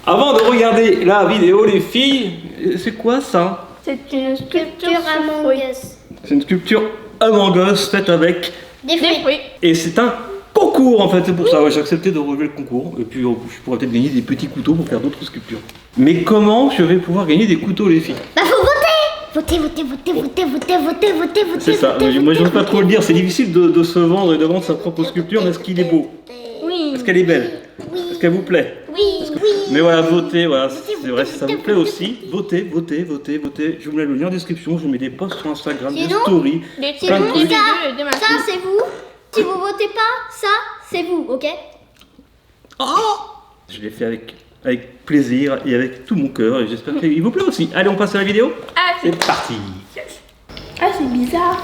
Avant de regarder la vidéo, les filles, c'est quoi ça? C'est une sculpture Among Us. C'est une sculpture Among Us faite avec... Des fruits. Et c'est un concours en fait, c'est pour ça. Ouais, j'ai accepté de relever le concours. Et puis je pourrais peut-être gagner des petits couteaux pour faire d'autres sculptures. Mais comment je vais pouvoir gagner des couteaux, les filles? Bah faut voter. Voter. C'est ça, moi je n'ose pas trop le dire. C'est difficile de se vendre et de vendre sa propre sculpture. Mais est-ce qu'il est beau? Oui. Est-ce qu'elle est belle? Oui. Est-ce qu'elle vous plaît? Oui. Mais voilà, votez, voilà, c'est vrai, si ça vous plaît aussi, votez. Je vous mets le lien en description, je vous mets des posts sur Instagram, des Sinon, stories, Des plein de petits trucs. vidéos et Ça c'est vous. Si vous votez pas, ça c'est vous, ok? Je l'ai fait avec plaisir et avec tout mon cœur et j'espère qu'il vous plaît aussi. Allez, on passe à la vidéo? Ah, C'est parti. Ah, c'est bizarre.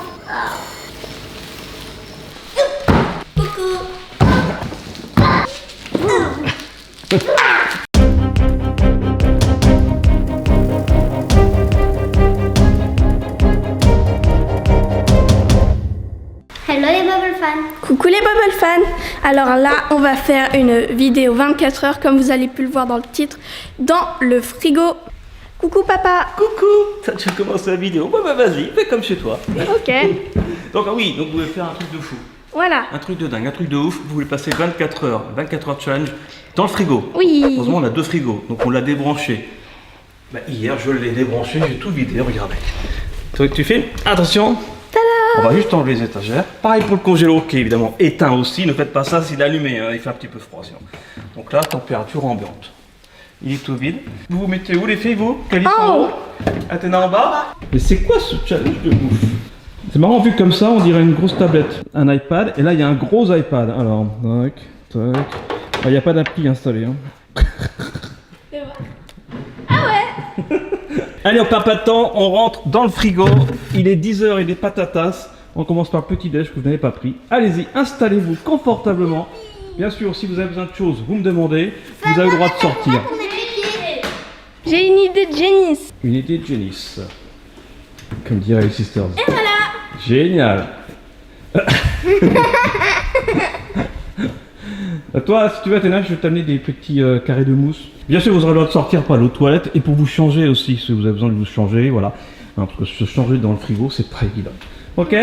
Hello les Bubble fans. Coucou les Bubble fans. Alors là, on va faire une vidéo 24 heures, comme vous avez pu le voir dans le titre, dans le frigo. Coucou papa. Coucou. Tu as commencé la vidéo? Bah vas-y, fais comme chez toi. Ok. Donc oui, donc vous voulez faire un truc de fou. Voilà. Un truc de dingue, un truc de ouf. Vous voulez passer 24 heures challenge dans le frigo. Oui. Heureusement, on a 2 frigos, donc on l'a débranché. Bah, hier, je l'ai débranché, j'ai tout vidé, regardez. Tu fais attention. On va juste enlever les étagères. Pareil pour le congélo qui est évidemment éteint aussi. Ne faites pas ça s'il est allumé, hein. Il fait un petit peu froid sinon. Donc là, température ambiante. Il est tout vide. Vous vous mettez où les filles, vous? Calice en haut, Athéna en bas. Mais c'est quoi ce challenge de ouf? C'est marrant, vu comme ça, on dirait une grosse tablette, un iPad. Et là, il y a un gros iPad. Alors, tac. Il n'y a pas d'appli installé. Hein. Allez, on perd pas de temps, on rentre dans le frigo. Il est 10h, il est patatas. On commence par le petit déj que vous n'avez pas pris. Allez-y, installez-vous confortablement. Bien sûr, si vous avez besoin de choses, vous me demandez. Vous avez le droit de sortir. J'ai une idée de génie. Une idée de génie. Comme diraient les sisters. Et voilà. Génial. Toi, si tu veux, Athéna, je vais t'amener des petits carrés de mousse. Bien sûr, vous aurez le droit de sortir par l'eau de toilette et pour vous changer aussi, si vous avez besoin de vous changer, voilà. Hein, parce que se changer dans le frigo, c'est pas évident. Ok?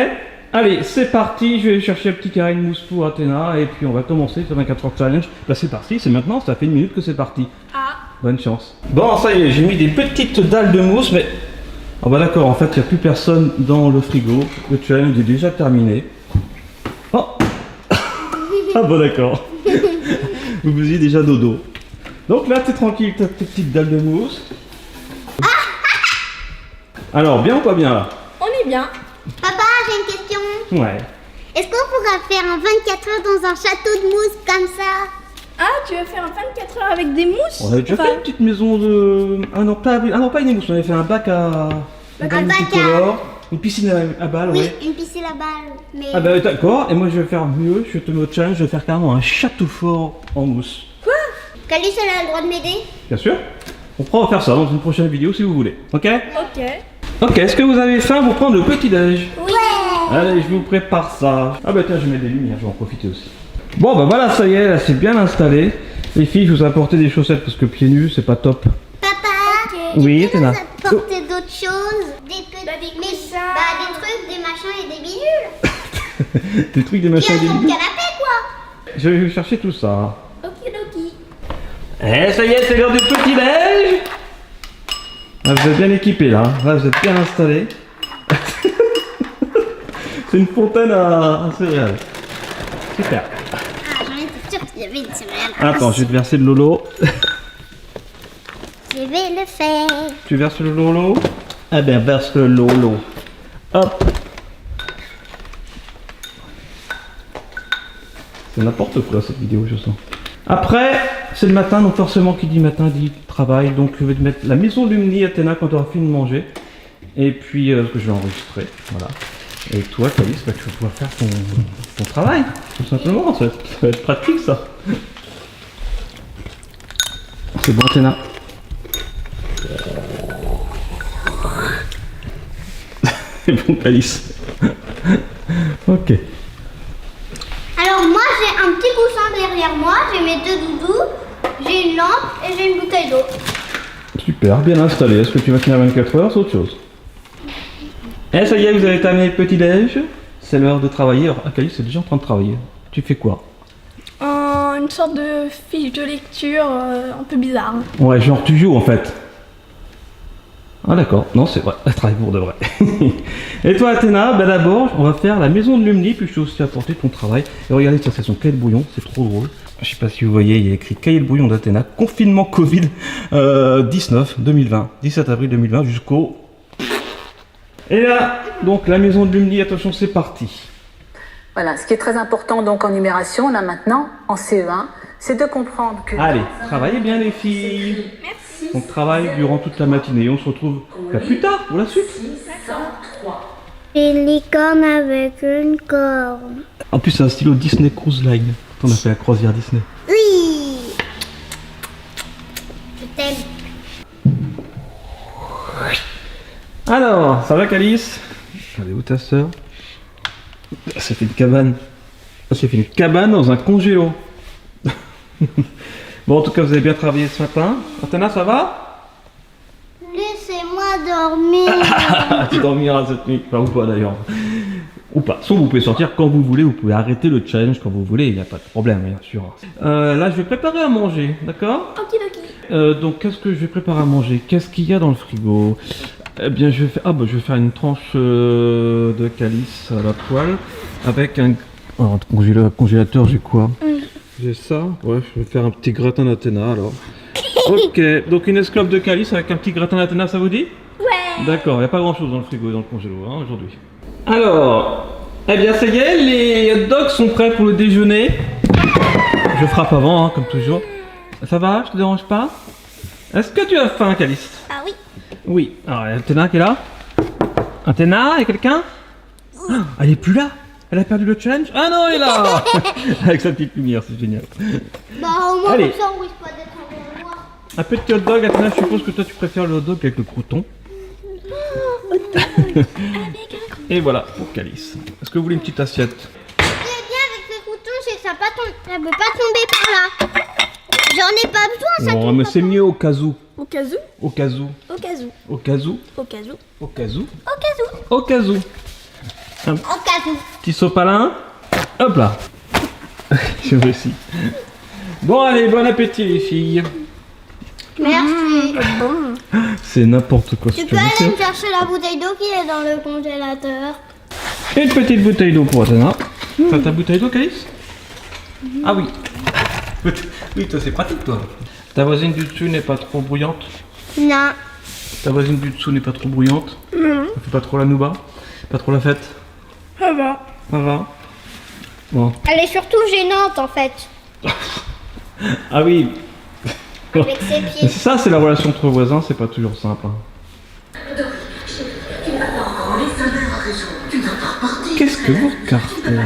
Allez, c'est parti. Je vais chercher un petit carré de mousse pour Athéna et puis on va commencer ce 24 heures challenge. Là, c'est parti. C'est maintenant. Ça fait 1 minute que c'est parti. Ah. Bonne chance. Bon, ça y est, j'ai mis des petites dalles de mousse, mais ah bah d'accord. En fait, il n'y a plus personne dans le frigo. Le challenge est déjà terminé. Oh. Ah bon, d'accord. Vous faisiez déjà dodo. Donc là, t'es tranquille, t'as tes petites dalles de mousse. Alors, bien ou pas bien là? On est bien. Papa, j'ai une question. Ouais. Est-ce qu'on pourra faire un 24 heures dans un château de mousse comme ça? Ah, tu veux faire un 24 heures avec des mousses? On avait déjà fait une petite maison de... Ah non, pas une mousse, on avait fait un bac à... Un bac à... Une piscine à balles, Oui, ouais. une piscine à balles. Mais... Ah bah d'accord, et moi je vais faire mieux, je te mets au challenge, je vais faire carrément un château fort en mousse. Calice, elle a le droit de m'aider? Bien sûr. On pourra faire ça dans une prochaine vidéo si vous voulez. Ok? Ok. Ok, est-ce que vous avez faim pour prendre le petit-déj? Oui. Allez, je vous prépare ça. Ah bah tiens, je mets des lumières, je vais en profiter aussi. Bon bah voilà, ça y est, là c'est bien installé. Les filles, je vous ai apporté des chaussettes parce que pieds nus, c'est pas top. Papa, Oui, tu peux Athéna. nous apporter d'autres choses? Des petits... des mais- coussins. des trucs, des machins et des bidules. Des trucs, des Il y machins, a des ton bidules. canapé, quoi. Je vais chercher tout ça. Okidoki. Eh, ça y est, c'est l'heure du petit-déj. Ah, vous êtes bien équipés là, là vous êtes bien installés. C'est une fontaine à céréales. Super. Ah, j'en étais sûre qu'il y avait une céréale. Attends, je vais te verser de l'eau. Je vais le faire. Tu verses le lolo? Ah ben verse le lolo. Hop. C'est n'importe quoi cette vidéo, je sens. Après, c'est le matin, donc forcément qui dit matin dit travail. Donc je vais te mettre la maison Lumni Athéna quand tu auras fini de manger. Et puis, que je vais enregistrer. Voilà. Et toi, Calice, bah, tu vas pouvoir faire ton travail. Tout simplement, ça va être pratique ça. C'est bon, Athéna. C'est bon, Calice. Ok. Alors moi j'ai un petit coussin derrière moi, j'ai mes deux doudous, j'ai j'ai une lampe et j'ai une bouteille d'eau. Super, bien installé. Est-ce que tu vas tenir 24 heures? C'est autre chose. Eh, ça y est, vous avez terminé le petit-déj. C'est l'heure de travailler. Alors, Akalis est déjà en train de travailler. Tu fais quoi? Une sorte de fiche de lecture un peu bizarre. Ouais, genre tu joues en fait. Ah d'accord, non c'est vrai, elle travaille pour de vrai. Et toi Athéna, ben d'abord on va faire la maison de Lumni, puis je t'ai aussi apporté ton travail. Et regardez, ça c'est son cahier de bouillon, c'est trop drôle. Je sais pas si vous voyez, il y a écrit cahier de bouillon d'Athéna, confinement Covid 19 2020, 17 avril 2020 jusqu'au... Et là, donc la maison de Lumni, attention c'est parti. Voilà, ce qui est très important donc en numération, là maintenant, en CE1, c'est de comprendre que... Allez, travaillez bien les filles. Merci. On travaille durant toute la matinée. On se retrouve plus tard pour la suite. J'ai les cornes avec une corne. En plus, c'est un stylo Disney Cruise Line. On a fait la croisière Disney. Oui. Je t'aime. Alors, ça va Calice? Elle est où ta soeur? Ça fait une cabane. J'ai fait une cabane dans un congélo. Bon, en tout cas, vous avez bien travaillé ce matin. Athéna, ça va? Laissez-moi dormir. Tu dormiras cette nuit. Enfin, ou pas d'ailleurs. Ou pas. Soit vous pouvez sortir quand vous voulez, vous pouvez arrêter le challenge quand vous voulez, il n'y a pas de problème, bien sûr. Là, je vais préparer à manger, d'accord? Okidoki. Donc, qu'est-ce que je vais préparer à manger? Qu'est-ce qu'il y a dans le frigo? Eh bien, je vais faire une tranche de calice à la poêle avec un... Alors, congélateur, j'ai quoi? J'ai ça. Ouais, je vais faire un petit gratin d'Athéna, alors. Ok, donc une escalope de calice avec un petit gratin d'Athéna, ça vous dit? Ouais. D'accord, il n'y a pas grand-chose dans le frigo et dans le congélo, hein, aujourd'hui. Alors, eh bien, ça y est, les hot dogs sont prêts pour le déjeuner. Je frappe avant, hein, comme toujours. Ça va? Je te dérange pas? Est-ce que tu as faim, Calice? Ah oui. Oui. Alors, il y a Athéna qui est là. Athéna, il y a quelqu'un? Ah, elle est plus là. Elle a perdu le challenge? Ah non, elle est là. Avec sa petite lumière, c'est génial. Bah au moins Allez. comme ça on risque pas d'être en moi. Un petit hot dog, Athéna, je suppose que toi tu préfères le hot dog avec le crouton. Et voilà, pour Calice. Est-ce que vous voulez une petite assiette? Ce qui est bien avec ce couteau, c'est que ça peut pas tomber par là. J'en ai pas besoin, ça Non, tombe mais pas c'est par mieux au cas où. Au cas où. Au cas où. Au cas où. Au cas où. Au cas où. Au cas où. Au cas où. Au cas où. Un Au cas où. petit sopalin. Hop là. J'ai réussi. Bon, allez, bon appétit les filles. Merci. Bon. C'est n'importe quoi. Tu ce peux que aller vous me chercher la bouteille d'eau qui est dans le congélateur. faites. Une petite bouteille d'eau pour Athéna. T'as ta bouteille d'eau, Calice? Ah oui. Oui, toi, c'est pratique, toi. Ta voisine du dessus n'est pas trop bruyante? Non. Ta voisine du dessous n'est pas trop bruyante? Non. Elle fait pas trop la nouba? Pas trop la fête? Ça va. Ça va? Bon. Elle est surtout gênante en fait. Ah oui. Avec ses pieds. Ça, c'est la relation entre voisins, c'est pas toujours simple. Hein. Qu'est-ce que vous regardez?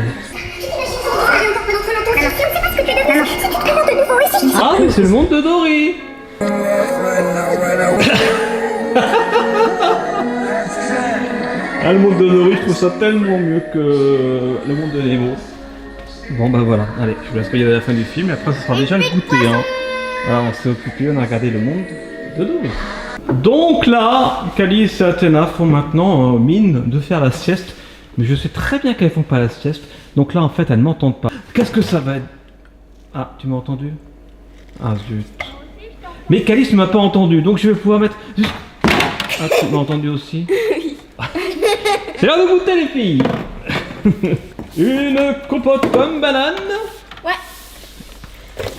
Ah, mais c'est le monde de Dory. Ah, le monde de Dory, je trouve ça tellement mieux que le monde de Nemo. Bon bah voilà, allez, je vous laisse regarder la fin du film et après ça sera déjà le goûter. Hein. Alors on s'est occupé, on a regardé le monde de Dory. Donc là, Calice et Athéna font maintenant mine de faire la sieste. Mais je sais très bien qu'elles font pas la sieste. Donc là en fait elles ne m'entendent pas. Qu'est-ce que ça va être? Ah, tu m'as entendu? Ah zut. Mais Calice ne m'a pas entendu, donc je vais pouvoir mettre... Ah, tu m'as entendu aussi? C'est l'heure de goûter les filles. Une compote pomme banane. Ouais.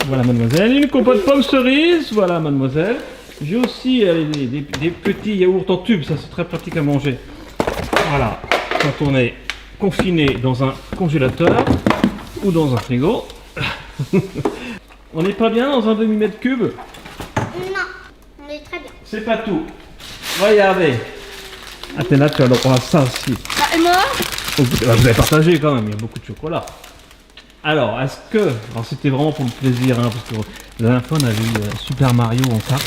Voilà mademoiselle. Une compote pomme cerise. Voilà mademoiselle. J'ai aussi des petits yaourts en tube, ça c'est très pratique à manger. Voilà, quand on est confiné dans un congélateur ou dans un frigo. On n'est pas bien dans un demi-mètre cube? Non, on est très bien. C'est pas tout. Regardez. Athéna, tu as le droit à ça aussi. Bah, et moi? Oh, vous avez partagé quand même, il y a beaucoup de chocolat. Alors, est-ce que... Alors c'était vraiment pour le plaisir, hein, parce que la dernière fois on a vu Super Mario en carte.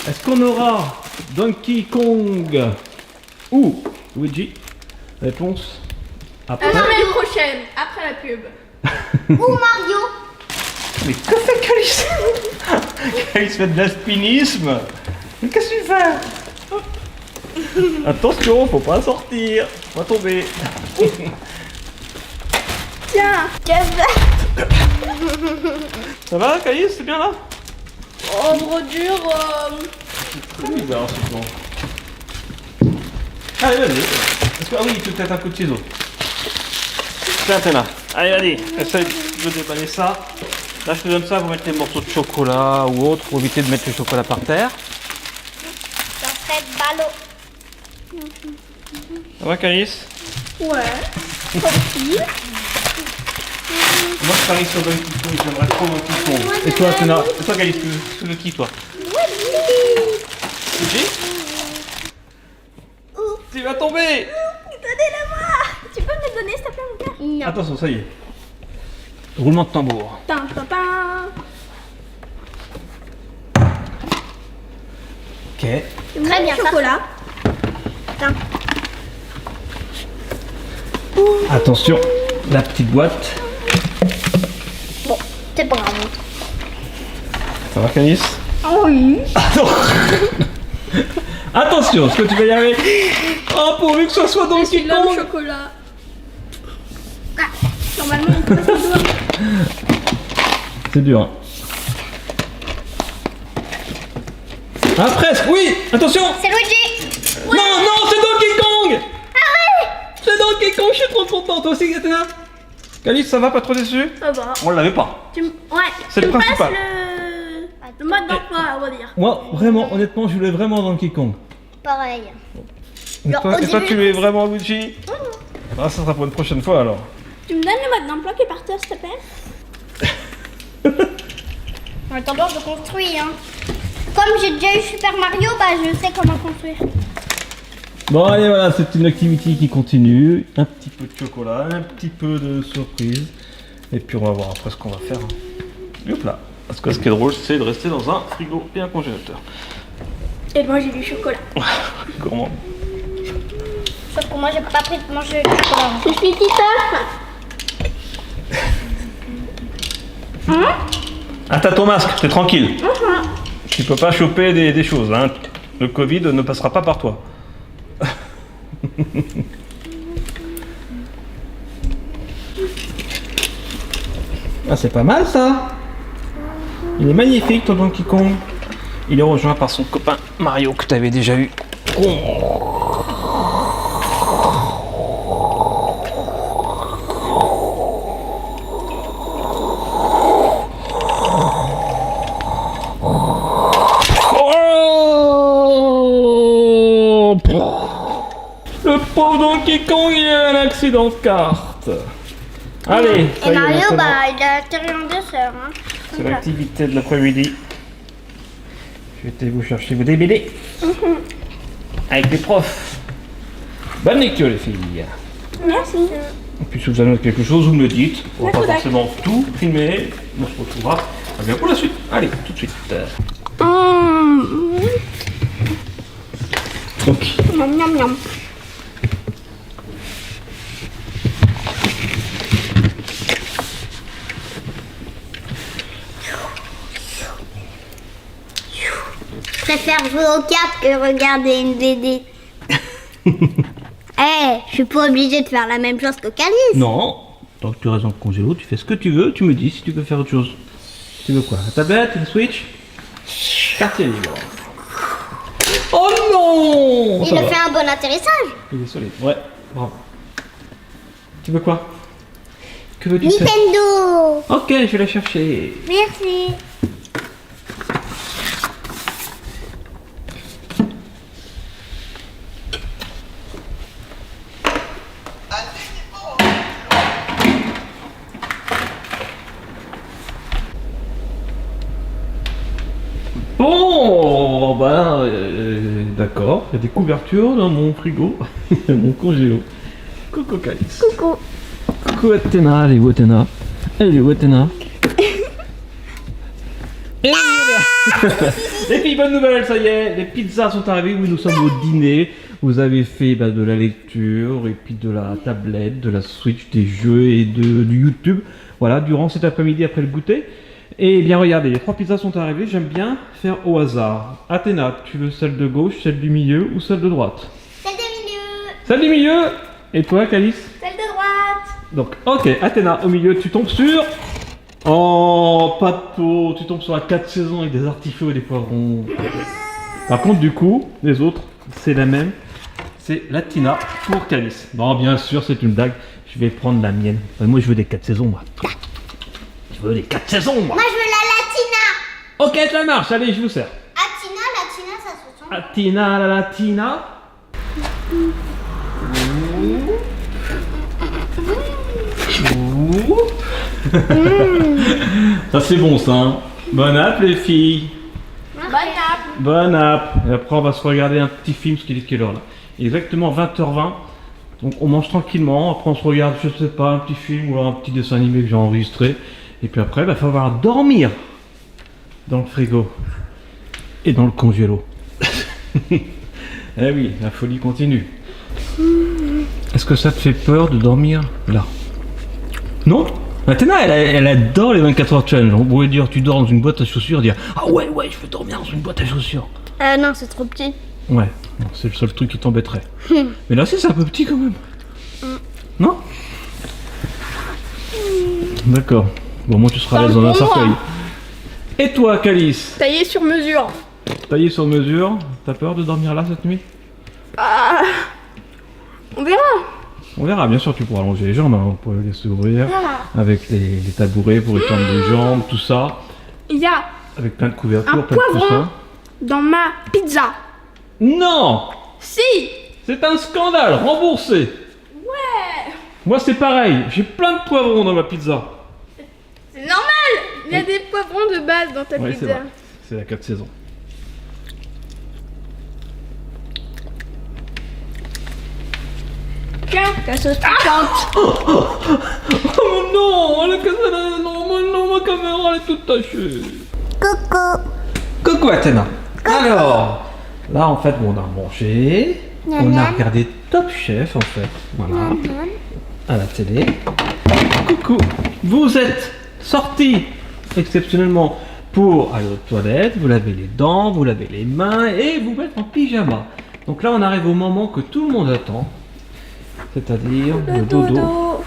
Est-ce qu'on aura Donkey Kong ou Luigi? Réponse après. La semaine prochaine, après la pub. Ou Mario. Mais que fait Calice? Calice fait de l'alpinisme. Mais qu'est-ce que tu fais? Attention, faut pas sortir. On va tomber. Tiens. Ça va Calice? C'est bien là? Oh, gros dur. C'est bizarre ce plan. Allez, vas-y. Ah oui, il faut peut-être un coup de ciseau. Tiens, t'es là. Allez, vas-y. Essaye de déballer ça. Là, je te donne ça pour mettre les morceaux de chocolat ou autre, pour éviter de mettre le chocolat par terre. Ça serait ballot. Ça va, Calice? Ouais. Tranquille. Moi, je parie sur Donkey Kong, j'aimerais trop Donkey Kong. Et toi, Tena? Et toi, Calice, tu veux qui, toi? Luigi? Tu vas tomber! Donnez-le-moi. Tu peux me le donner, s'il te plaît, mon père? Non. Attention, ça y est. Roulement de tambour. Tin, tin, tin. Ok. Très bien, ça. Chocolat. Attention, la petite boîte. Bon, c'est pas grave. Ça va, Calice? Oui. Attention, est-ce que tu vas y arriver? Oh, pourvu que ce soit Donkey Celui-là, le Kong! chocolat. Normalement, on peut pas se doigt. C'est dur. Hein. Ah, presque, oui! Attention! C'est Luigi. Non, non, c'est Donkey Kong! C'est Donkey Kong, je suis trop content. Toi aussi, Gatina? Calice, ça va? Pas trop déçu? Ça va. On l'avait pas. Ouais, C'est tu le me passes principal. le mode d'emploi, on va dire. Moi, vraiment, honnêtement, je voulais vraiment Donkey Kong. Pareil. Et Alors, toi, au et toi, début, tu es vraiment Luigi? Ah, ça sera pour une prochaine fois alors. Tu me donnes le mode d'emploi qui est par terre, s'il te plaît? En attendant, je construis. Hein. Comme j'ai déjà eu Super Mario, bah je sais comment construire. Bon, allez, voilà, c'est une activité qui continue. Un petit peu de chocolat, un petit peu de surprise. Et puis, on va voir après ce qu'on va faire. Hein. Et hop là. Parce que ce qui est drôle, c'est de rester dans un frigo et un congélateur. Et moi, j'ai du chocolat. Gourmand. Sauf que moi, j'ai pas pris de manger du chocolat. Je suis Titeuf. Ah, t'as ton masque, t'es tranquille. Tu peux pas choper des choses. Hein. Le Covid ne passera pas par toi. Ah, c'est pas mal ça. Il est magnifique ton Donkey Kong. Il est rejoint par son copain Mario que tu avais déjà eu. Le pauvre Donkey Kong, il a un accident de carte. Allez, ça y Et est, Mario, maintenant. bah il a atterri en dessert. Hein. C'est l'activité de l'après-midi. Je vais vous chercher vos DVD. Avec les profs. Bonne lecture les filles. Merci. Et puis si vous avez quelque chose, vous me le dites. On va pas D'accord. forcément tout filmer. On se retrouvera. À bien pour la suite. Allez, tout de suite. Donc, Miam, miam, miam. Je préfère jouer aux cartes que regarder une BD. Je suis pas obligée de faire la même chose que Calice. non. Tant que tu restes dans le congélo, tu fais ce que tu veux. Tu me dis si tu veux faire autre chose. Tu veux quoi? La tablette? Une Switch? Quartier libre. Oh non! Il Ça a va. fait un bon atterrissage. Il est solide. Ouais, bravo. Tu veux quoi? Que veux-tu faire? Nintendo. Ok, je vais la chercher. Merci. Bon, bah, d'accord. Il y a des couvertures dans mon frigo, dans mon congélo. Coucou Calice. Coucou. Coucou Athéna, elle est où Athéna? Elle est où Athéna? Et les filles, bonne nouvelle, ça y est, les pizzas sont arrivées. Oui, nous sommes au dîner. Vous avez fait de la lecture et puis de la tablette, de la Switch, des jeux et du YouTube. Voilà, durant cet après-midi après le goûter. Et bien regardez, les 3 pizzas sont arrivées, j'aime bien faire au hasard. Athéna, tu veux celle de gauche, celle du milieu ou celle de droite? Celle du milieu. Celle du milieu. Et toi, Calice? Celle de droite. Donc, ok, Athéna, au milieu, tu tombes sur... Oh, pas de peau, tu tombes sur la 4 saisons avec des artichauts et des poivrons. Par contre, du coup, les autres, c'est la même. C'est la Tina pour Calice. Non, bien sûr, c'est une blague. Je vais prendre la mienne. Moi, je veux des 4 saisons, moi. Je veux des 4 saisons, moi. Moi, je veux la latina. Ok, ça marche, allez, je vous sers. Atina, latina, ça se ressemble. Atina, la Latina. Ça c'est bon ça. Hein. Bonne app les filles. Bonne app. Bonne app. Et après on va se regarder un petit film, ce qu'il est quelle heure là. Il est exactement 20h20. Donc on mange tranquillement. Après on se regarde, je sais pas, un petit film ou alors un petit dessin animé que j'ai enregistré. Et puis après il va falloir dormir dans le frigo et dans le congélo. Eh oui, la folie continue. Est-ce que ça te fait peur de dormir là? Non? Athéna, elle adore les 24 heures challenge. On pourrait dire tu dors dans une boîte à chaussures et dire ah ouais, je veux dormir dans une boîte à chaussures. Non, c'est trop petit. Ouais, c'est le seul truc qui t'embêterait. Mais là, c'est un peu petit quand même. Non? D'accord. Bon, moi, tu seras à l'aise dans un cercueil. Et toi, Calice? Taillé sur mesure. Taillé sur mesure. T'as peur de dormir là cette nuit? On verra. On verra, bien sûr, tu pourras allonger les jambes hein, pour les laisser ouvrir. Avec les tabourets pour étendre les jambes, tout ça. Il y a Avec plein de couvertures, un plein de poivron coussins. dans ma pizza. Non! Si. C'est un scandale, remboursé! Ouais. Moi, c'est pareil, j'ai plein de poivrons dans ma pizza. C'est normal. Il y a des poivrons de base dans ta Oui, c'est pizza. vrai. C'est la 4 saisons. Tiens, ta sauce piquante. Oh non, non, ma caméra elle est toute tachée. Coucou. Coucou Athéna. Alors, là en fait, bon, on a mangé, on a regardé Top Chef en fait, voilà, à la télé. Coucou, vous êtes sortis exceptionnellement pour aller aux toilettes, vous lavez les dents, vous lavez les mains et vous mettre en pyjama. Donc là, on arrive au moment que tout le monde attend, c'est-à-dire le dodo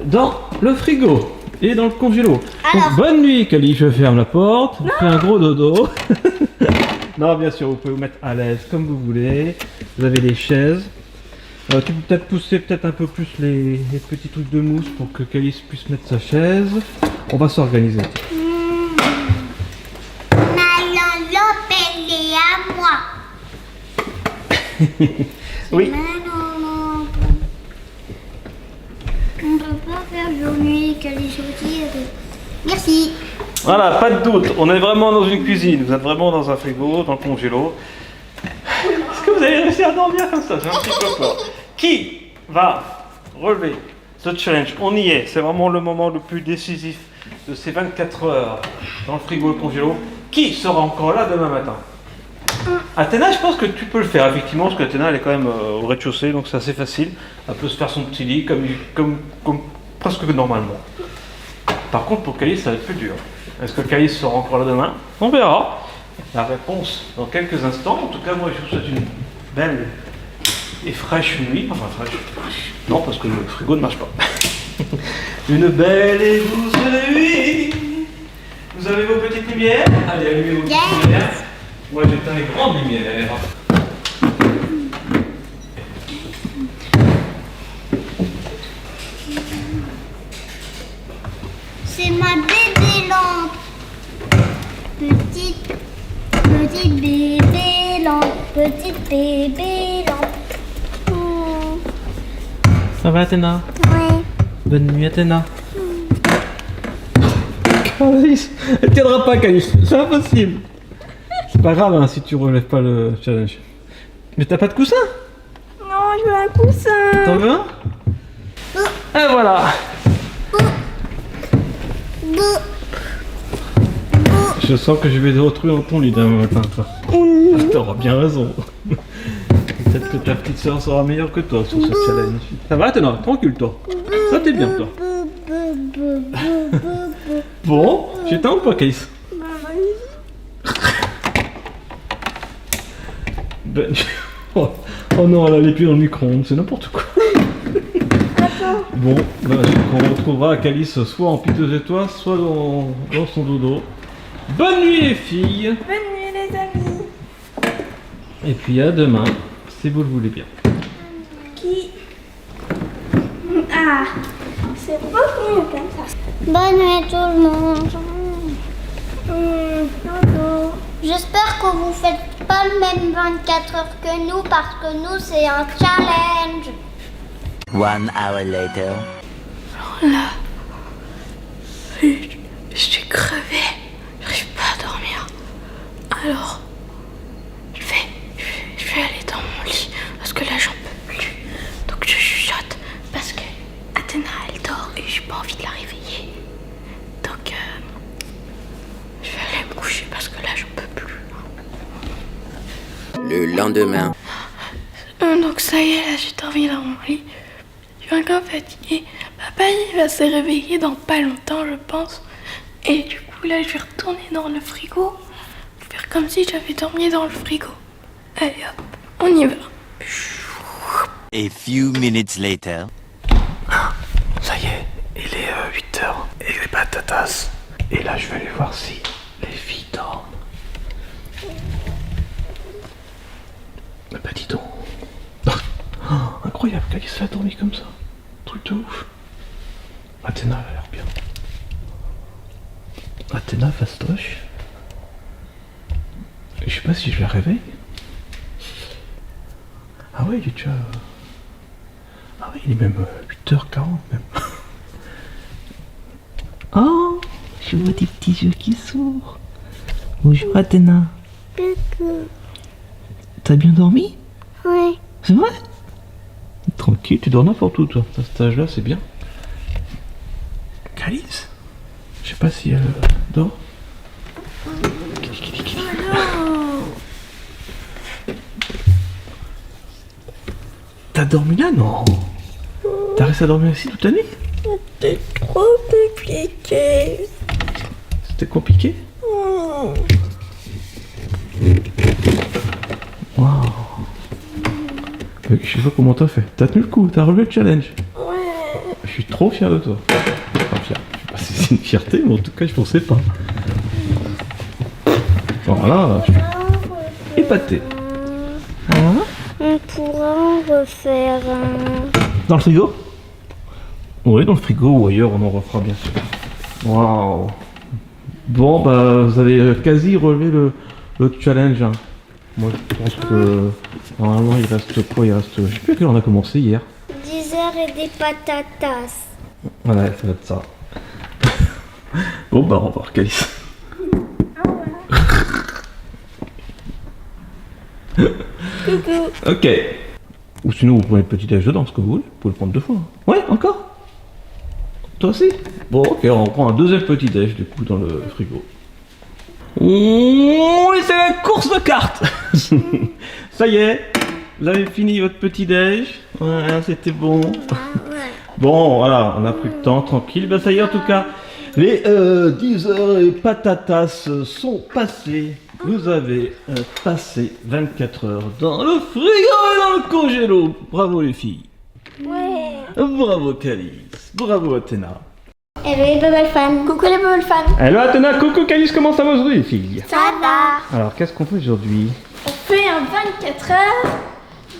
dans le frigo et dans le congélo. Alors. Donc, bonne nuit, Cali, je ferme la porte, on fait un gros dodo. Non, bien sûr, vous pouvez vous mettre à l'aise comme vous voulez. Vous avez les chaises. Tu peux peut-être pousser un peu plus les petits trucs de mousse pour que Calice puisse mettre sa chaise. On va s'organiser. Maman Lopez est à moi. Oui. Maman. On peut pas faire journée qu'elle est sortie. Merci. Voilà, pas de doute, on est vraiment dans une cuisine, vous êtes vraiment dans un frigo, dans le congélo. Est-ce que vous allez réussir à dormir comme ça? J'ai un petit peu peur. Qui va relever ce challenge? On y est, c'est vraiment le moment le plus décisif de ces 24 heures dans le frigo et le congélo. Qui sera encore là demain matin? Athéna, je pense que tu peux le faire effectivement, parce qu'Athéna elle est quand même au rez-de-chaussée, donc c'est assez facile. Elle peut se faire son petit lit comme presque normalement. Par contre, pour Calice, ça va être plus dur. Est-ce que Calice sera encore là demain? On verra. La réponse dans quelques instants. En tout cas, moi, je vous souhaite une belle et fraîche nuit. Enfin, fraîche. Non, parce que le frigo ne marche pas. Une belle et douce nuit. Vous avez vos petites lumières? Allez, allumez vos petites lumières. Moi, j'éteins les grandes lumières. C'est ma bébé lampe. Petite bébé lampe. Petite bébé lampe. Oh. Ça va, Athéna? Ouais. Bonne nuit, Athéna. Calice, elle tiendra pas, Calice. C'est impossible. C'est pas grave hein, si tu relèves pas le challenge. Mais t'as pas de coussin? Non, je veux un coussin. T'en veux un? Et voilà. Je sens que je vais te retrouver dans ton lit demain matin, toi. T'auras bien raison. Peut-être que ta petite soeur sera meilleure que toi sur ce challenge. Ça va, Athéna? Tranquille, toi. Ça t'es bien, toi. Bon, j'éteins ou pas, Calice? Ben, oh non, elle a les pieds dans le micro-ondes, c'est n'importe quoi. Bon, ben, on retrouvera Calice soit en piteuse étoile, soit dans son dodo. Bonne nuit les filles. Bonne nuit les amis. Et puis à demain, si vous le voulez bien. Qui... Ah, c'est beaucoup mieux comme ça. Bonne nuit tout le monde. Dodo. J'espère que vous faites pas le même 24 heures que nous parce que nous c'est un challenge. 1 hour later. Là, je suis crevée, j'arrive pas à dormir. Alors, je vais aller dans mon lit parce que là j'en peux plus. Donc je chuchote parce que Athéna elle dort et j'ai pas envie de la réveiller. Donc je vais aller me coucher parce que là j'en peux plus. Le lendemain. Donc ça y est, là j'ai dormi dans mon lit. Je suis encore fatiguée. Papa il va se réveiller dans pas longtemps je pense. Et du coup là je vais retourner dans le frigo. Faire comme si j'avais dormi dans le frigo. Allez hop, on y va. A few minutes later. Ça y est, il est 8h et les patatas. Et là je vais aller voir si les filles dorment. Bah dis donc. Oh, incroyable, Calice a dormi comme ça. Truc de ouf. Athéna elle a l'air bien. Athéna fastoche. Je sais pas si je la réveille. Ah ouais, il est déjà... Ah ouais, il est même 8h40 même. Oh, je vois des petits yeux qui s'ouvrent. Bonjour Athéna. Coucou. T'as bien dormi? Ouais. C'est vrai? Tranquille, tu dors n'importe où toi. À cet âge-là, c'est bien. Calice? Je sais pas si elle dort. T'as dormi là? Non. T'as resté à dormir ici toute la nuit? C'était trop compliqué. C'était compliqué? Waouh. Je sais pas comment t'as fait. T'as tenu le coup, t'as relevé le challenge. Ouais. Je suis trop fier de toi. Enfin, fier. Je sais pas si c'est une fierté, mais en tout cas, je pensais pas. Voilà, je suis épaté. Hein? On pourra en refaire un. Dans le frigo? Oui, dans le frigo ou ailleurs, on en refera bien sûr. Waouh. Bon, bah, vous avez quasi relevé le challenge. Hein. Moi, je pense que normalement, il reste quoi? Il reste. Je sais plus à quelle heure on a commencé hier. 10 heures et des patatas. Voilà, ça va être ça. Bon, bah, au revoir, Calice. Coucou. Ok. Ou sinon, vous prenez le petit déj dedans, ce que vous voulez. Vous pouvez le prendre 2 fois. Ouais, encore? Toi aussi? Bon, ok, on prend un deuxième petit déj, du coup, dans le frigo. Oh, et c'est la course de cartes. Ça y est, vous avez fini votre petit déj. Ouais, c'était bon. Bon, voilà, on a pris le temps, tranquille. Ben ça y est, en tout cas, les 10 heures et patatas sont passées. Vous avez passé 24 heures dans le frigo et dans le congélo. Bravo les filles. Ouais. Bravo Calice. Bravo Athéna. Hello les bubble fans. Coucou les bubble fans. Hello Athéna, coucou Calice, comment ça va aujourd'hui les filles? Ça va. Alors, qu'est-ce qu'on fait aujourd'hui? On fait un 24 heures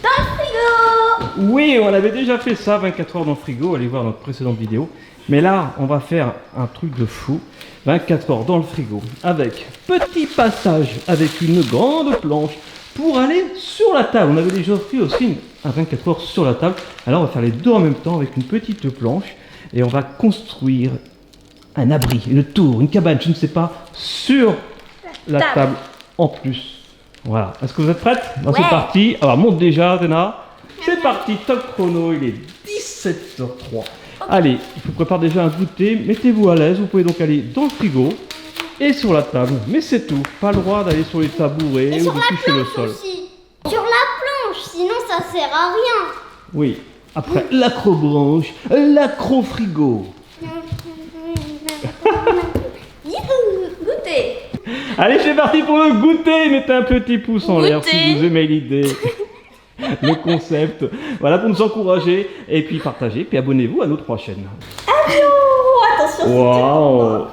dans le frigo. Oui, on avait déjà fait ça, 24 heures dans le frigo, allez voir notre précédente vidéo. Mais là, on va faire un truc de fou, 24 heures dans le frigo, avec petit passage, avec une grande planche, pour aller sur la table. On avait déjà fait aussi un 24 heures sur la table. Alors on va faire les deux en même temps, avec une petite planche, et on va construire un abri, une tour, une cabane, je ne sais pas, sur la table en plus. Voilà, est-ce que vous êtes prêtes? C'est parti. Alors monte déjà, Athéna. C'est parti, top chrono, il est 17h03. Allez, je vous prépare déjà un goûter, mettez-vous à l'aise, vous pouvez donc aller dans le frigo et sur la table, mais c'est tout, pas le droit d'aller sur les tabourets Et ou sur de la toucher le planche sol. aussi. Sur la planche, sinon ça sert à rien. Oui, après l'acrobranche, l'acro-frigo. goûter. Allez, c'est parti pour le goûter. Mettez un petit pouce en l'air si Goûter. vous aimez l'idée. Le concept. Voilà, pour nous encourager. Et puis partagez. Puis abonnez-vous à nos 3 chaînes. Oh, attention. Waouh.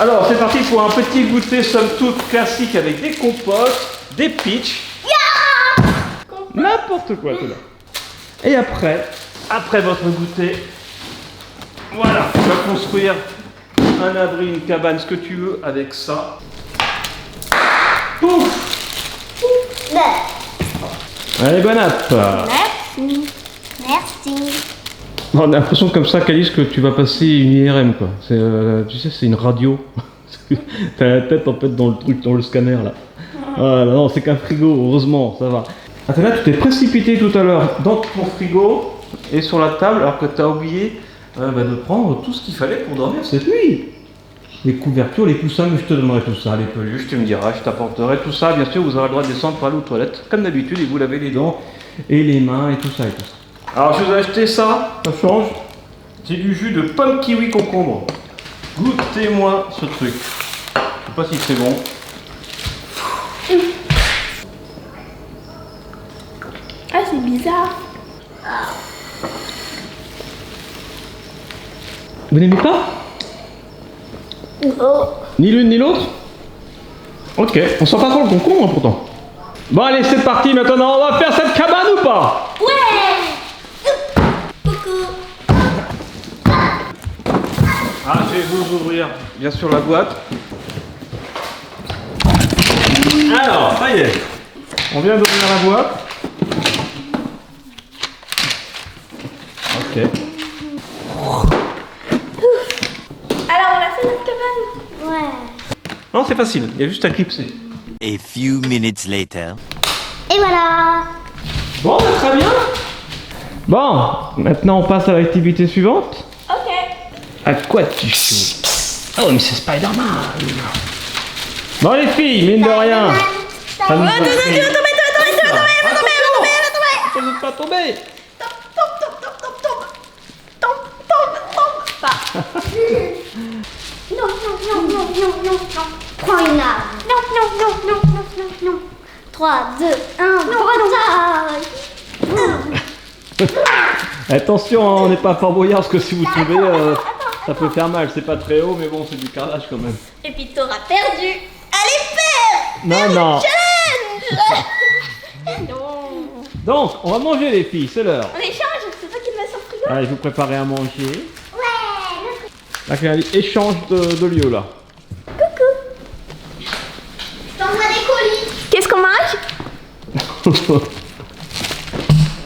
Alors, c'est parti pour un petit goûter somme toute classique avec des compotes, des peach. N'importe quoi, tout là. Et après votre goûter, voilà, tu vas construire un abri, une cabane, ce que tu veux avec ça. Pouf. Allez, bon app. Merci. Merci. On a l'impression comme ça, Calice, que tu vas passer une IRM, quoi. C'est, tu sais, c'est une radio. T'as la tête en fait dans le truc, dans le scanner là. Ah non, c'est qu'un frigo, heureusement, ça va. Attends, là, tu t'es précipité tout à l'heure dans ton frigo et sur la table, alors que t'as oublié de prendre tout ce qu'il fallait pour dormir cette nuit. Les couvertures, les coussins, mais je te donnerai tout ça, les peluches, tu me diras, je t'apporterai tout ça. Bien sûr, vous aurez le droit de descendre pour aller aux toilettes, comme d'habitude, et vous lavez les dents et les mains et tout ça et tout ça. Alors, je vous ai acheté ça change. C'est du jus de pomme kiwi concombre. Goûtez-moi ce truc. Je sais pas si c'est bon. Ah, c'est bizarre. Vous n'aimez pas? Ni l'une ni l'autre? Ok, on sent pas trop le concombre pourtant. Bon allez, c'est parti maintenant, on va faire cette cabane ou pas? Ah, je vais vous ouvrir bien sûr la boîte. Alors, ça y est, on vient d'ouvrir la boîte. Ok. Alors, on a fait notre cabane. Ouais. Non, c'est facile, il y a juste à clipser. A few minutes later. Et voilà. Bon, très bien. Bon, maintenant on passe à l'activité suivante. Ok. À quoi tu joues? Oh, mais c'est Spider-Man. Bon, les filles, mine de rien. Ça nous a pris- Ça ne pas tomber. Non. Prends une arme. Non. 3, 2, 1, bataille. Attention, hein, on n'est pas Fort Boyard parce que si vous tombez, ça peut faire mal. C'est pas très haut, mais bon, c'est du carrelage quand même. Et puis t'auras perdu. Allez, faire Non. Non. Donc, on va manger les filles, c'est l'heure. On échange, c'est toi qui me mets sur le frigo. Allez, je vous préparer à manger. Là, Clélie, échange de lieu là. T'envoies des colis. Qu'est-ce qu'on mange?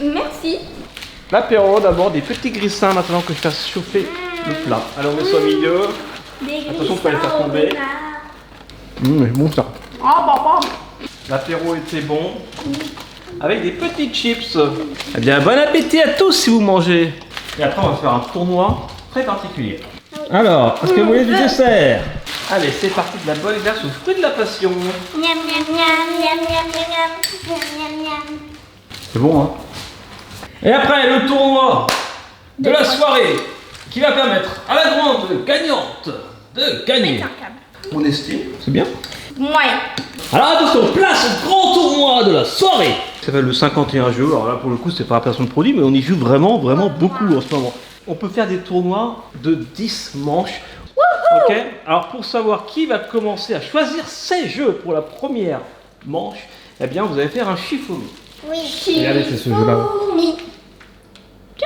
Merci. L'apéro d'abord, des petits grissins maintenant que je fasse chauffer le plat. Allez, on met ça au milieu. Des Attention, faut pas les faire tomber. Mais bon ça. L'apéro était bon. Avec des petites chips. Eh bien, bon appétit à tous si vous mangez. Et après, on va faire un tournoi très particulier. Alors, est-ce que vous voulez du dessert? Allez, c'est parti de la bonne glace aux fruits de la passion. Miam, miam. C'est bon, hein? Et après, le tournoi de la soirée qui va permettre à la grande gagnante de gagner. On estime, c'est bien. Moyen. Alors attention, place au grand tournoi de la soirée. Ça s'appelle le 51 jeux. Alors là, pour le coup, c'est pas la personne de produit, mais on y joue vraiment beaucoup en ce moment. On peut faire des tournois de 10 manches. Ok. Alors pour savoir qui va commencer à choisir ses jeux pour la première manche, eh bien, vous allez faire un Shifumi. Oui. Regardez, c'est ce jeu-là.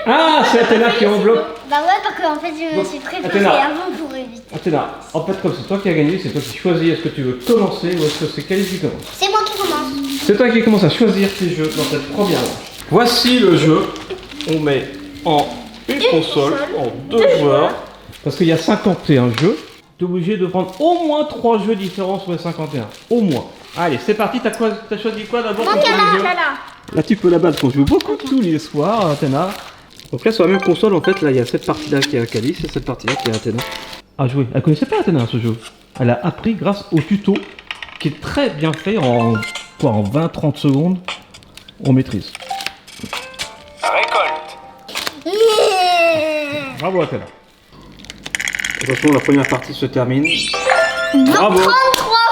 Ah, c'est Athéna qui enveloppe. Bah ouais, parce qu'en fait, je me Donc, suis préparée Athéna. avant pour éviter. Athéna, en fait, comme c'est toi qui as gagné, c'est toi qui choisis est-ce que tu veux commencer ou est-ce que c'est Calice qui commence. C'est moi qui commence. C'est toi qui commence à choisir tes jeux dans cette première manche. Voici le jeu. On met en une console, en 2 joueurs. Parce qu'il y a 51 jeux. Tu es obligé de prendre au moins 3 jeux différents sur les 51. Au moins. Allez, c'est parti. T'as choisi quoi d'abord pour premier jeu? Là, tu peux la battre. On joue beaucoup tous les soirs, Athéna. Donc là, sur la même console, en fait, là, il y a cette partie-là qui est à Calice et cette partie-là qui est à Athéna. À jouer. Elle connaissait pas Athéna, ce jeu. Elle a appris grâce au tuto qui est très bien fait en 20-30 secondes. On maîtrise. Récolte. Bravo Athéna. Attention, la première partie se termine. Bravo 33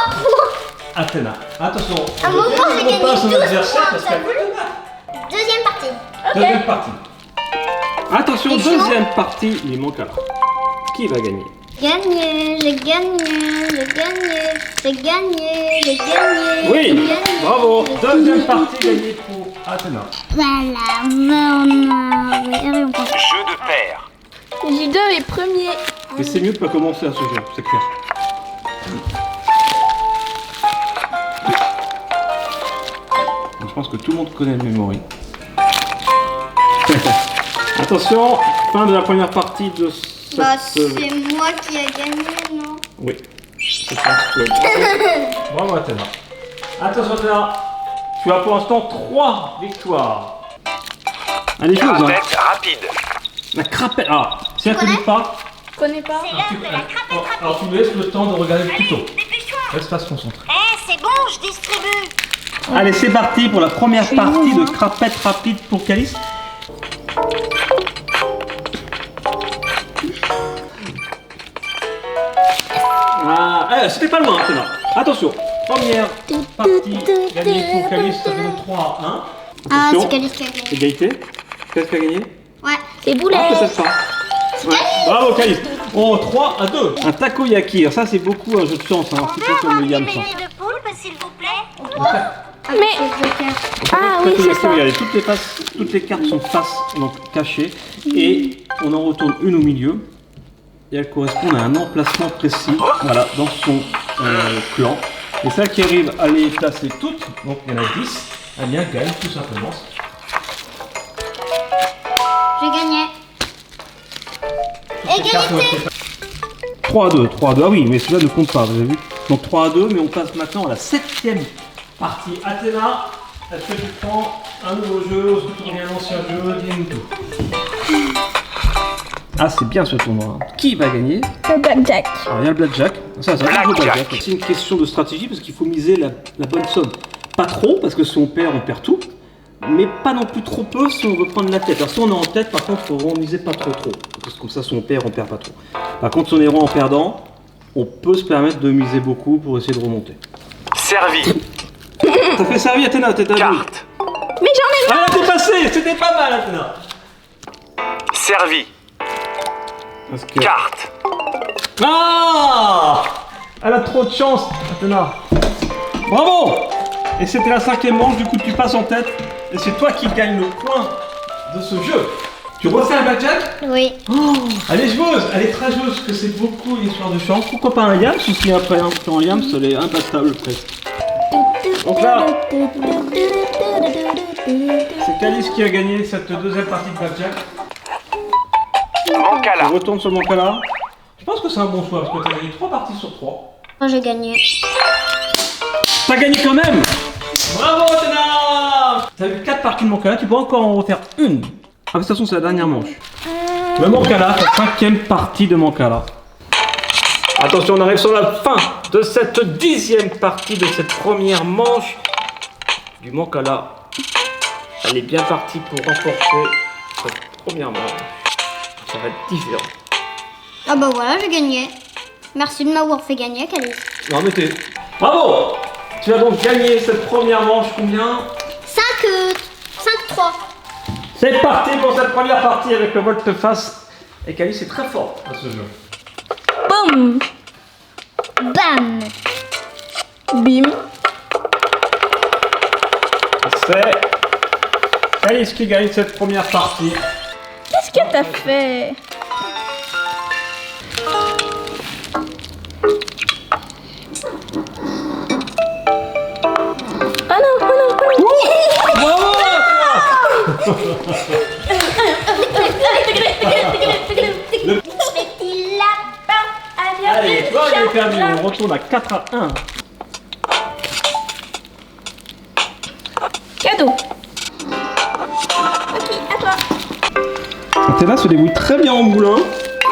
points. Athéna. Attention. À un moment, j'ai gagné 12 son adversaire points, parce t'as qu'elle voulu Deuxième partie. Deuxième partie. Attention, C'est chaud. deuxième partie, il manque alors. Qui va gagner? Gagné, j'ai gagné, j'ai gagné, j'ai gagné, j'ai gagné. Oui, j'ai gagné, bravo. j'ai Deuxième gagné. partie gagnée pour Athéna. Voilà, on a... Jeu de paire. Judo est premier. Et c'est mieux de pas commencer à ce jeu, c'est clair. Je pense que tout le monde connaît le memory. Attention, fin de la première partie de cette... Bah, c'est moi qui ai gagné, non? Oui. Je pense que... Bravo Athéna. Attention Athéna, tu as pour l'instant 3 victoires. Allez, joue, hein. Crapette rapide. La crapette. Ah, si elle ne te dit pas, Je connais pas. alors tu me laisses le temps de regarder le tuto. Reste pas se concentrer. C'est bon, je distribue. Allez, c'est parti pour la première partie de crapette rapide pour Calice. Ah, c'était pas loin, Athéna. Attention, première partie gagnée pour Calice, ça fait donc 3 à 1. Ah, Attention, c'est Calice qui a gagné. égalité. Qu'est-ce qui a gagné? Ouais. C'est Ah, boulet. peut-être pas. Ouais. Bravo Calice. Oh, 3 à 2. Un takoyaki. Alors ça, c'est beaucoup un jeu de chance. Hein. Un petit peu comme le yam. Ça. de poulpe, s'il vous plaît. Mais. Ah oui, c'est Takoyaki, ça. regardez, toutes les cartes sont face, donc cachées. Et on en retourne une au milieu. Et elles correspondent à un emplacement précis. Voilà, dans son clan. Et celle qui arrive à les placer toutes, donc il y en a 10, eh bien gagne tout simplement. J'ai gagné. Égalité. 3 à 2, 3 à 2. Ah oui, mais celui-là ne compte pas, vous avez vu. Donc 3 à 2, mais on passe maintenant à la 7e partie. Athéna, est-ce que tu prends un nouveau jeu ou est-ce que tu reviens à l'ancien jeu? Dis-nous tout. Ah, c'est bien ce tournoi. Hein. Qui va gagner? Le blackjack. Alors, il y a le blackjack. Ça, c'est un Blackjack. blackjack. C'est une question de stratégie parce qu'il faut miser la bonne somme. Pas trop, parce que si on perd tout. Mais pas non plus trop peu si on veut prendre la tête. Alors si on est en tête, par contre, il faut vraiment miser pas trop. Parce que comme ça, si on perd pas trop. Par contre, si on est rond en perdant, on peut se permettre de miser beaucoup pour essayer de remonter. Servi. T'as fait servir Athéna, t'es à bout. Carte. Mais j'en ai Ah, t'es passé, c'était pas mal Athéna. Servi. Parce que... Carte. Ah, elle a trop de chance, Athéna. Bravo. Et c'était la 5e manche, du coup tu passes en tête. Et c'est toi qui gagne le point de ce jeu. Tu refais un blackjack? Oui. Oh, elle est joueuse, elle est très joueuse, parce que c'est beaucoup une histoire de chance. Pourquoi pas un yams? Aussi après un yams, elle est imbattable presque. Donc là, c'est Calice qui a gagné cette deuxième partie de blackjack. Mancala. On retourne sur Mancala. Je pense que c'est un bon choix, parce que tu as gagné 3 parties sur 3. Moi, j'ai gagné. T'as gagné quand même. Bravo Athéna. T'as eu 4 parties de Mancala, tu peux encore en refaire une. Ah, de toute façon, c'est la dernière manche. Le Mancala, la 5e partie de Mancala. Attention, on arrive sur la fin de cette 10e partie de cette première manche du Mancala. Elle est bien partie pour remporter cette première manche. Ça va être différent. Ah bah voilà, j'ai gagné. Merci de m'avoir fait gagner, Calice. Non, mais t'es... Bravo. Tu as donc gagné cette première manche, combien? 5-3. C'est parti pour cette première partie avec le volte-face. Et Calice est très fort à ce jeu. Boum. Bam. Bim. C'est Calice qui gagne cette première partie. Qu'est-ce que t'as fait? Oh non, oh non, oh non. Bravo. Petit lapin. Allez, toi il est perdu, on retourne à 4 à 1. Cadeau. Ok, à toi. Athéna se débrouille très bien en moulin.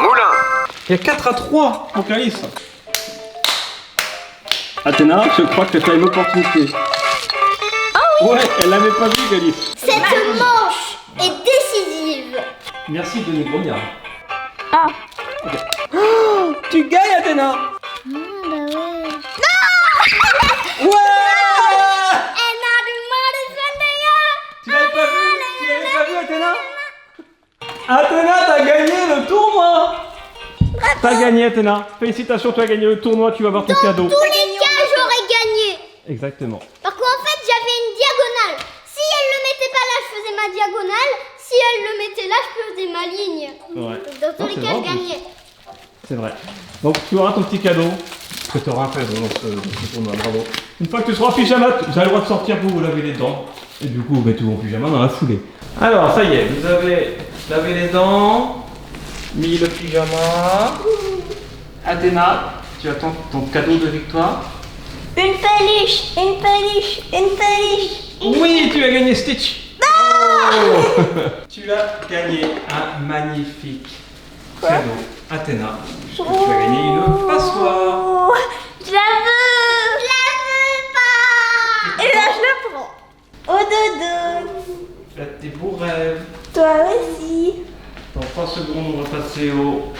Moulin. Il y a 4 à 3 pour Calice. Athéna, je crois que tu as une opportunité. Ouais, elle l'avait pas vu, Calice. Cette manche est décisive. Merci Denis Grognard. Ah. Oh, tu gagnes, Athéna. Bah ouais. Ouais. Elle a du mal à se faire. Tu l'avais pas vu, Athéna? Athéna, t'as gagné le tournoi. T'as gagné, Athéna. Félicitations, tu as gagné le tournoi, tu vas avoir ton cadeau. Tous les cas, j'aurais gagné. Exactement. Parce qu'en fait, j'avais une diagonale. Si elle le mettait pas là, je faisais ma diagonale. Si elle le mettait là, je faisais ma ligne. Ouais. Dans tous Non, les c'est cas, vrai, je en plus. gagnais. C'est vrai. Donc tu auras ton petit cadeau. Que tu auras un cadeau dans ce tournoi, bravo. Une fois que tu seras en pyjama, tu as le droit de sortir pour vous laver les dents. Et du coup, vous mettez en pyjama dans la foulée. Alors, ça y est, vous avez lavé les dents, mis le pyjama. Athéna, tu attends ton cadeau de victoire. Une peluche, une peluche, une peluche. Oui, tu as gagné Stitch. Oh tu as gagné un magnifique cadeau. Athéna, tu as gagné une passoire. Oh, je la veux. Je la veux pas. Et là, je la prends. Au dodo. Faites tes beaux rêves. Toi aussi. Dans 3 secondes, on va passer au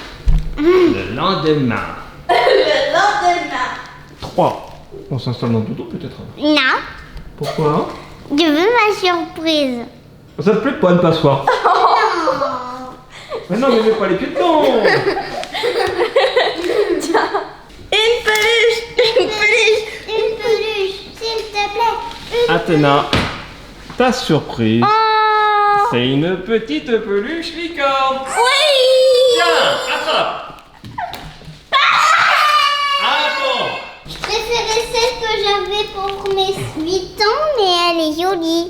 le lendemain. Le lendemain. 3. On s'installe dans le dodo peut-être. Non, Pourquoi? je veux ma surprise. Ça te plaît pas une passoire? Mais non, mais mets pas les pieds dedans. Une peluche. Une peluche. Une peluche, s'il te plaît. Athéna, ta surprise, Oh. c'est une petite peluche licorne. Oui. Tiens, attrape. Attends. Je préférais celle que j'avais pour mes 8 ans, mais elle est jolie.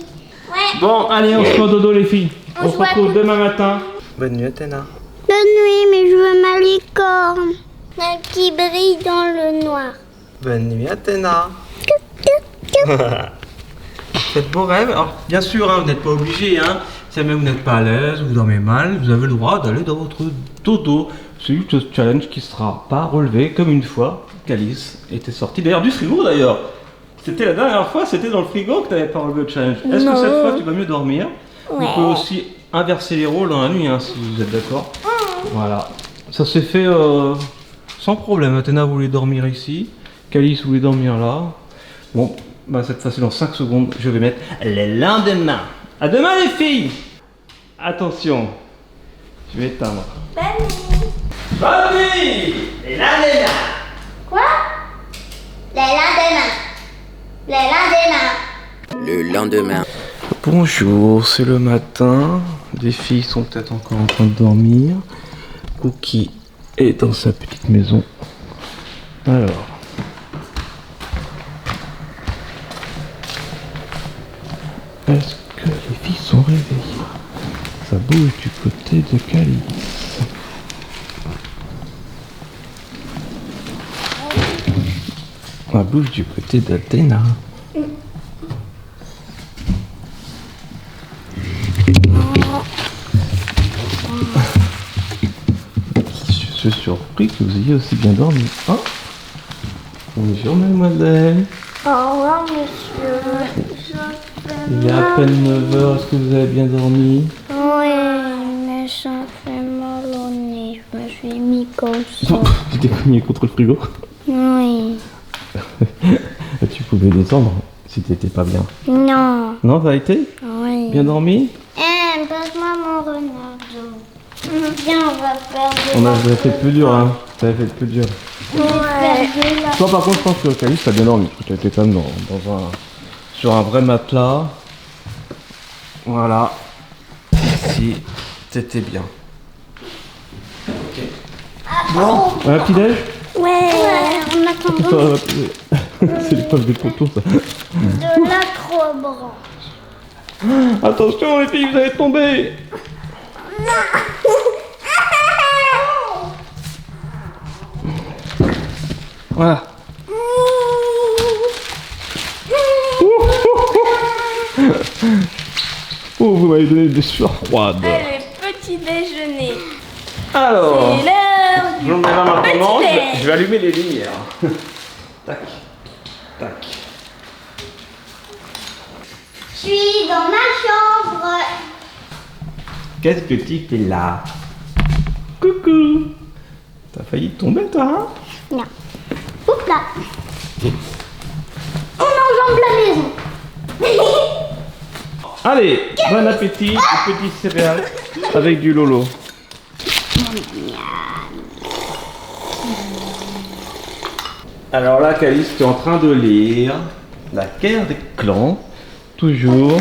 Ouais. Bon, allez, on se fait au dodo les filles. On se se voit retrouve tout- demain matin. Bonne nuit, Athéna. Bonne nuit, mais je veux ma licorne. Celle qui brille dans le noir. Bonne nuit, Athéna. Faites beaux rêves. Alors, bien sûr, hein, vous n'êtes pas obligé. Hein. Si jamais vous n'êtes pas à l'aise, vous dormez mal, vous avez le droit d'aller dans votre dodo. C'est juste ce challenge qui sera pas relevé comme une fois qu'Alice était sortie d'ailleurs du frigo d'ailleurs. C'était la dernière fois, c'était dans le frigo que tu n'avais pas relevé le challenge. Est-ce que cette fois tu vas mieux dormir? Vous pouvez aussi inverser les rôles dans la nuit hein, si vous êtes d'accord. Voilà. Ça s'est fait sans problème. Athéna voulait dormir ici, qu'Alice voulait dormir là. Bon, bah cette fois-ci dans 5 secondes, je vais mettre les lendemains. À demain les filles. Attention, je vais éteindre. Bonne nuit. Les lendemains. Quoi? Les lendemains. Les lendemains. Le lendemain. Bonjour, c'est le matin. Les filles sont peut-être encore en train de dormir. Cookie est dans sa petite maison. Alors. Est-ce que les filles sont réveillées? Ça bouge du côté de Calice. Ça bouge du côté d'Athéna. Je suis surpris que vous ayez aussi bien dormi. Hein? Bonjour mademoiselle. Au revoir, monsieur. Il est à peine 9h, est-ce que vous avez bien dormi? Oui, mais ça fait mal au nez. Je me suis mis comme ça. Tu t'es cogné contre le frigo? Oui. Tu pouvais descendre si t'étais pas bien. Non. Non, ça a été? Oui. Bien dormi? Passe-moi mon Ronaldo. Viens, on va faire de On avait fait le plus dur, hein. Ça avait fait le plus dur. la... Toi, par contre, je pense que Calice, t'as bien dormi. Tu étais quand même sur un vrai matelas. Voilà. Ici, t'étais bien. Ok. Bon, un petit déj? Ouais, en attendant C'est l'épreuve des pontons, ça. de l'acrobranche. Attention, les filles, vous allez tomber. Voilà. Oh, vous m'avez donné des sueurs froides. Allez, petit déjeuner. Alors, C'est l'heure du je me mets là maintenant, petit-déj. je vais allumer les lumières. Tac, tac. Je suis dans ma chambre. Qu'est-ce que tu fais là? Coucou. T'as failli tomber toi, hein? Non. Oups là. On enjambe la maison. Allez, bon appétit, des petits céréales avec du lolo. Alors là, Calice, tu es en train de lire La guerre des clans, toujours.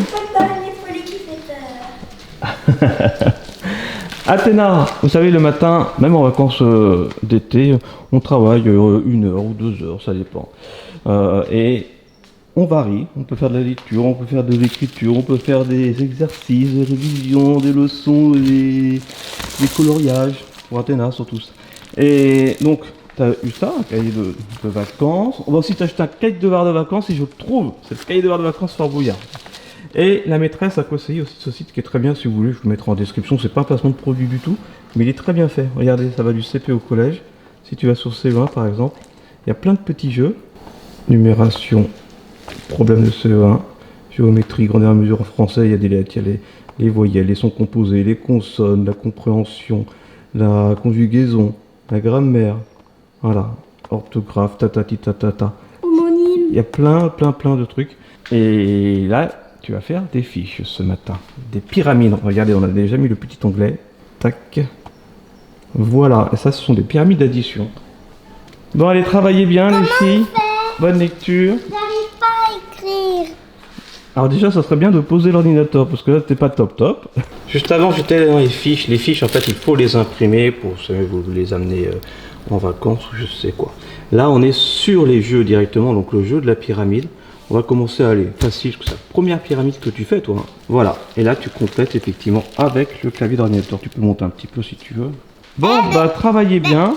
Athéna, vous savez, le matin, même en vacances d'été, on travaille 1 heure ou 2 heures, ça dépend. Et on varie, on peut faire de la lecture, on peut faire de l'écriture, on peut faire des exercices, des révisions, des leçons, des coloriages, pour Athéna surtout. Et donc, tu as eu ça, un cahier de vacances. On va aussi t'acheter un cahier de devoirs de vacances, et je trouve, c'est le cahier de devoirs de vacances Fort Boyard. Et la maîtresse a conseillé aussi ce site qui est très bien, si vous voulez, je vous mettrai en description, c'est pas un placement de produit du tout, mais il est très bien fait. Regardez, ça va du CP au collège. Si tu vas sur CE1 par exemple, il y a plein de petits jeux. Numération, problème de CE1, géométrie, grandeur à mesure en français, il y a des lettres, il y a les voyelles, les sons composés, les consonnes, la compréhension, la conjugaison, la grammaire, voilà, orthographe, tatati tatata. Homonyme. Il y a plein de trucs. Et là, tu vas faire des fiches ce matin, des pyramides. Regardez, on a déjà mis le petit onglet. Tac. Voilà, et ça, ce sont des pyramides d'addition. Bon, allez, travaillez bien, les filles. Bonne lecture. J'arrive pas à écrire. Alors déjà, ça serait bien de poser l'ordinateur, parce que là, c'était pas top. Juste avant, j'étais dans les fiches. Les fiches, en fait, il faut les imprimer pour vous les amener en vacances ou je sais quoi. Là, on est sur les jeux directement, donc le jeu de la pyramide. On va commencer à aller facile, parce que c'est la première pyramide que tu fais, toi. Hein. Voilà. Et là, tu complètes effectivement avec le clavier d'ordinateur. Tu peux monter un petit peu si tu veux. Bon, bah, travaillez bien.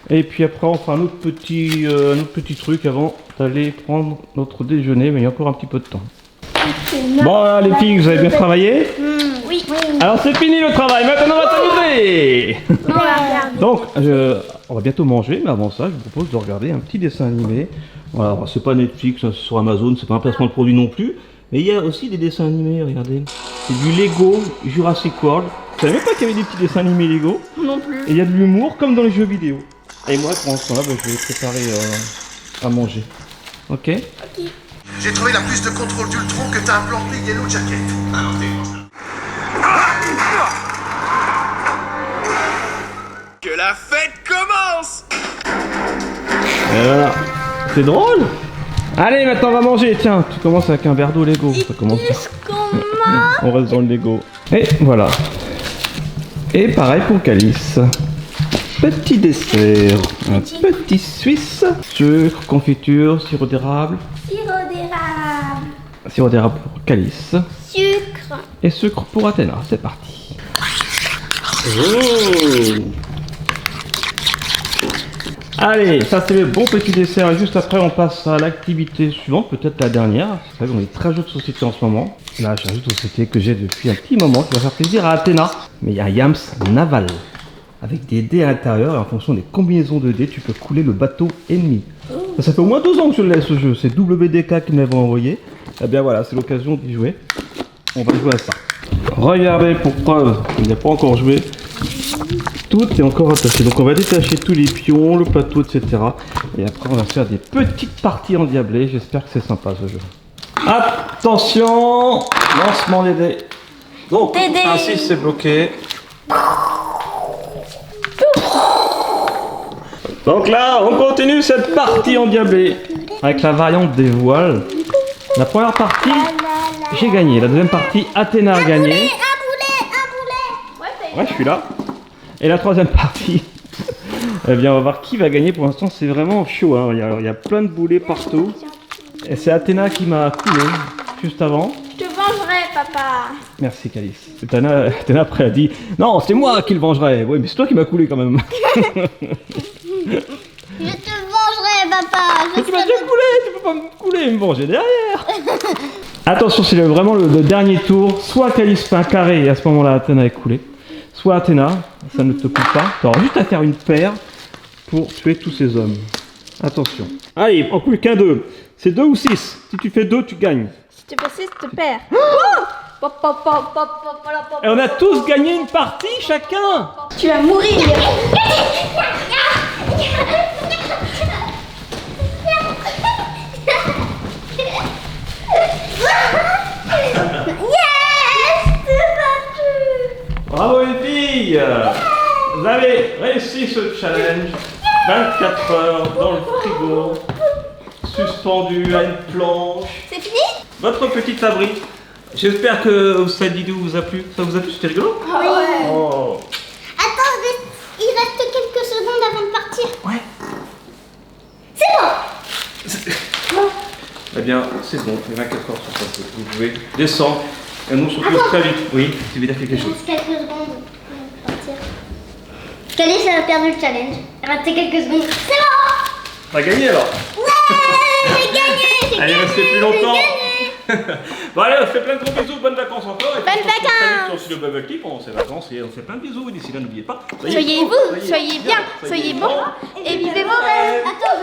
Et puis après, on fera un autre petit truc avant d'aller prendre notre déjeuner, mais il y a encore un petit peu de temps. Bon, alors, les filles, vous avez bien travaillé? Oui. Alors, c'est fini le travail. Maintenant, on va s'amuser. Donc, on va bientôt manger, mais avant ça, je vous propose de regarder un petit dessin animé. Voilà, c'est pas Netflix, c'est sur Amazon, c'est pas un placement de produit non plus. Mais il y a aussi des dessins animés, regardez. C'est du Lego Jurassic World. Je savais même pas qu'il y avait des petits dessins animés Lego. Non plus. Et il y a de l'humour comme dans les jeux vidéo. Et moi, pendant ce temps-là, je vais préparer à manger. Ok? J'ai trouvé la puce de contrôle d'Ultron que t'as implantée Yellow Jacket. Que la fête commence! Et voilà. C'est drôle. Allez, maintenant on va manger. Tiens, tu commences avec un verre d'eau Lego. Ça commence. On reste dans le Lego. Et voilà. Et pareil pour Calice. Petit dessert. Un petit suisse. Sucre, confiture, sirop d'érable. Sirop d'érable. Sirop d'érable pour Calice. Sucre. Et sucre pour Athéna. C'est parti. Oh. Allez, ça c'est le bon petit dessert. Et juste après, on passe à l'activité suivante, peut-être la dernière. Vous savez, on est très jeux de société en ce moment. Là, j'ai un jeu de société que j'ai depuis un petit moment qui va faire plaisir à Athéna. Mais il y a Yams Naval. Avec des dés à l'intérieur et en fonction des combinaisons de dés, tu peux couler le bateau ennemi. Ça fait au moins 2 ans que je l'ai ce jeu. C'est WDK qui me l'avait envoyé. Eh bien voilà, c'est l'occasion d'y jouer. On va jouer à ça. Regardez pour preuve, il n'a pas encore joué. Tout est encore attaché. Donc on va détacher tous les pions, le plateau, etc. Et après on va faire des petites parties endiablées. J'espère que c'est sympa ce jeu. Attention, lancement des dés. Donc ainsi c'est bloqué. Donc là, on continue cette partie endiablée avec la variante des voiles. La première partie, j'ai gagné. La deuxième partie, Athéna a gagné. Un boulet. Ouais, je suis là. Et la troisième partie, eh bien, on va voir qui va gagner. Pour l'instant, c'est vraiment chaud. Hein. Il y a plein de boulets partout. Et c'est Athéna qui m'a coulé juste avant. Je te vengerai, papa. Merci, Calice. Athéna après a dit non, c'est moi qui le vengerai. Oui, mais c'est toi qui m'as coulé quand même. Je te vengerai, papa. Mais tu m'as déjà coulé, tu peux pas me couler et me venger derrière. Attention, c'est vraiment le dernier tour. Soit Calice fait un carré et à ce moment-là, Athéna est coulée. Soit Athéna, ça ne te coule pas. Tu auras juste à faire une paire pour tuer tous ces hommes. Attention. Allez, on coule qu'un 2. C'est 2 ou 6. Si tu fais 2, tu gagnes. Si tu fais 6, tu perds. Et on a tous gagné une partie chacun. Tu vas mourir. Bravo les filles! Vous avez réussi ce challenge. 24 heures dans le frigo, suspendu à une planche. C'est fini? Votre petit abri. J'espère que ça vous a plu. Ça vous a plu? C'était rigolo? Oui. Oh. Attends, il reste quelques secondes avant de partir. Ouais. C'est bon. Eh bien, c'est bon, les 24 heures sont passées. Vous pouvez descendre. Et nous, on se retrouve très vite. Oui, tu veux dire quelque Il chose? reste quelques secondes avant de partir. Calice, elle a perdu le challenge. Il reste quelques secondes. C'est bon. T'as gagné alors? Ouais, j'ai gagné. Allez, restez plus longtemps. Bon allez, on se fait plein de gros bisous, bonnes vacances encore. Et puis, Bonnes on se retrouve très vite vacances. sur le Bubble Tea pendant ces vacances et on fait plein de bisous. Et d'ici là, n'oubliez pas. Soyez vous, soyez bien, soyez bons et vivez vos rêves. À toi